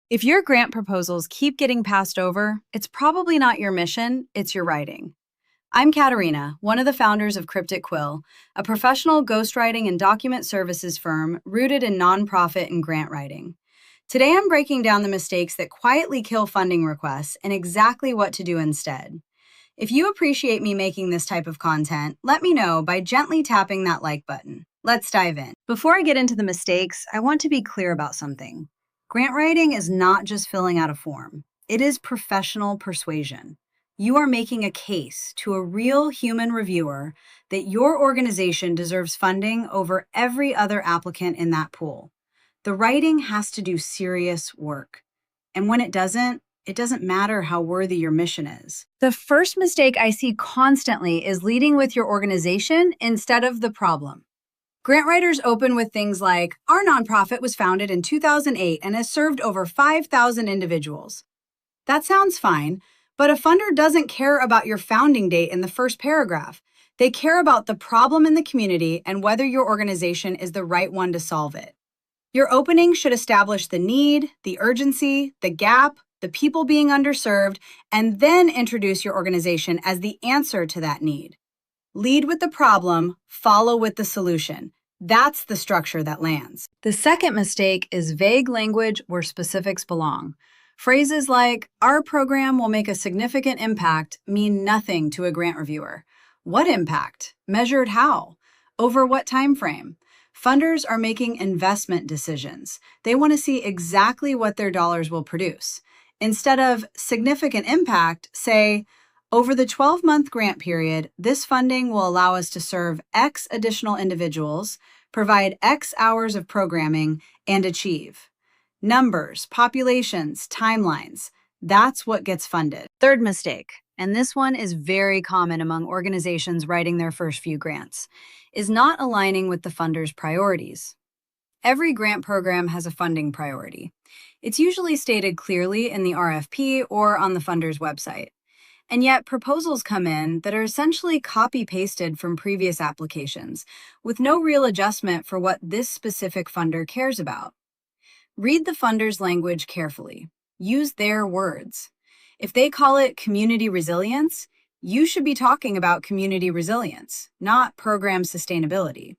If your grant proposals keep getting passed over, it's probably not your mission, it's your writing. I'm Katerina, one of the founders of Cryptic Quill, a professional ghostwriting and document services firm rooted in nonprofit and grant writing. Today, I'm breaking down the mistakes that quietly kill funding requests and exactly what to do instead. If you appreciate me making this type of content, let me know by gently tapping that like button. Let's dive in. Before I get into the mistakes, I want to be clear about something. Grant writing is not just filling out a form. It is professional persuasion. You are making a case to a real human reviewer that your organization deserves funding over every other applicant in that pool. The writing has to do serious work. And when it doesn't matter how worthy your mission is. The first mistake I see constantly is leading with your organization instead of the problem. Grant writers open with things like, our nonprofit was founded in 2008 and has served over 5,000 individuals. That sounds fine, but a funder doesn't care about your founding date in the first paragraph. They care about the problem in the community and whether your organization is the right one to solve it. Your opening should establish the need, the urgency, the gap, the people being underserved, and then introduce your organization as the answer to that need. Lead with the problem, follow with the solution. That's the structure that lands. The second mistake is vague language where specifics belong. Phrases like, our program will make a significant impact mean nothing to a grant reviewer. What impact? Measured how? Over what time frame? Funders are making investment decisions. They want to see exactly what their dollars will produce. Instead of significant impact, say, over the 12-month grant period, this funding will allow us to serve X additional individuals, provide X hours of programming, and achieve. Numbers, populations, timelines, that's what gets funded. Third mistake, and this one is very common among organizations writing their first few grants, is not aligning with the funder's priorities. Every grant program has a funding priority. It's usually stated clearly in the RFP or on the funder's website. And yet proposals come in that are essentially copy-pasted from previous applications, with no real adjustment for what this specific funder cares about. Read the funder's language carefully. Use their words. If they call it community resilience, you should be talking about community resilience, not program sustainability.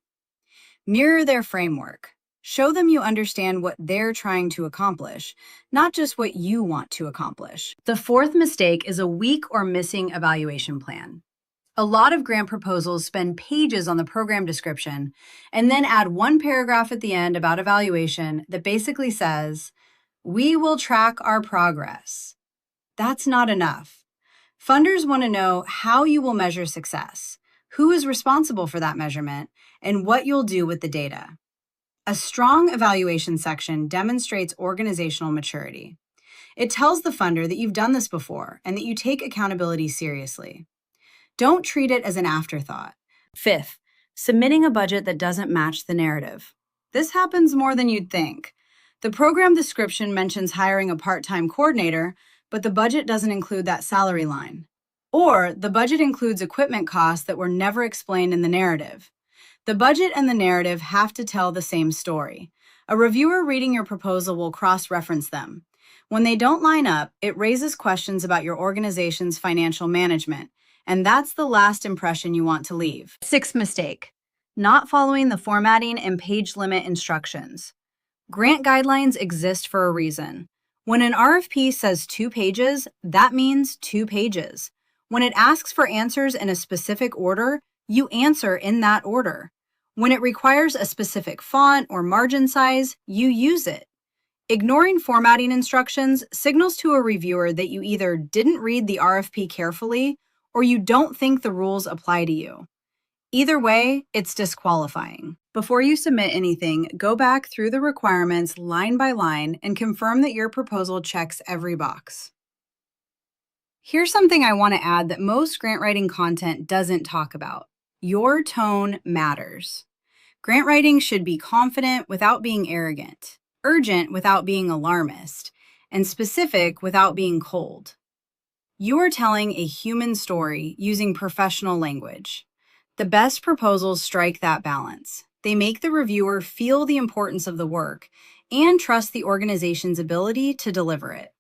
Mirror their framework. Show them you understand what they're trying to accomplish, not just what you want to accomplish. The fourth mistake is a weak or missing evaluation plan. A lot of grant proposals spend pages on the program description and then add one paragraph at the end about evaluation that basically says, we will track our progress. That's not enough. Funders want to know how you will measure success, who is responsible for that measurement, and what you'll do with the data. A strong evaluation section demonstrates organizational maturity. It tells the funder that you've done this before and that you take accountability seriously. Don't treat it as an afterthought. Fifth, submitting a budget that doesn't match the narrative. This happens more than you'd think. The program description mentions hiring a part-time coordinator, but the budget doesn't include that salary line. Or the budget includes equipment costs that were never explained in the narrative. The budget and the narrative have to tell the same story. A reviewer reading your proposal will cross-reference them. When they don't line up, it raises questions about your organization's financial management, and that's the last impression you want to leave. Sixth mistake, not following the formatting and page limit instructions. Grant guidelines exist for a reason. When an RFP says 2 pages, that means 2 pages. When it asks for answers in a specific order, you answer in that order. When it requires a specific font or margin size, you use it. Ignoring formatting instructions signals to a reviewer that you either didn't read the RFP carefully or you don't think the rules apply to you. Either way, it's disqualifying. Before you submit anything, go back through the requirements line by line and confirm that your proposal checks every box. Here's something I want to add that most grant writing content doesn't talk about. Your tone matters. Grant writing should be confident without being arrogant, urgent without being alarmist, and specific without being cold. You are telling a human story using professional language. The best proposals strike that balance. They make the reviewer feel the importance of the work and trust the organization's ability to deliver it.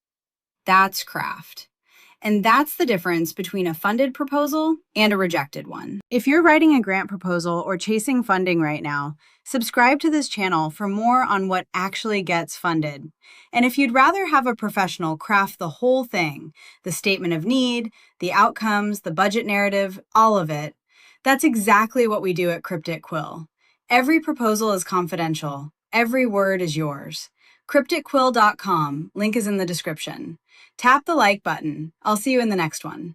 That's craft. And that's the difference between a funded proposal and a rejected one. If you're writing a grant proposal or chasing funding right now, subscribe to this channel for more on what actually gets funded. And if you'd rather have a professional craft the whole thing, the statement of need, the outcomes, the budget narrative, all of it, that's exactly what we do at Cryptic Quill. Every proposal is confidential. Every word is yours. CrypticQuill.com. Link is in the description. Tap the like button. I'll see you in the next one.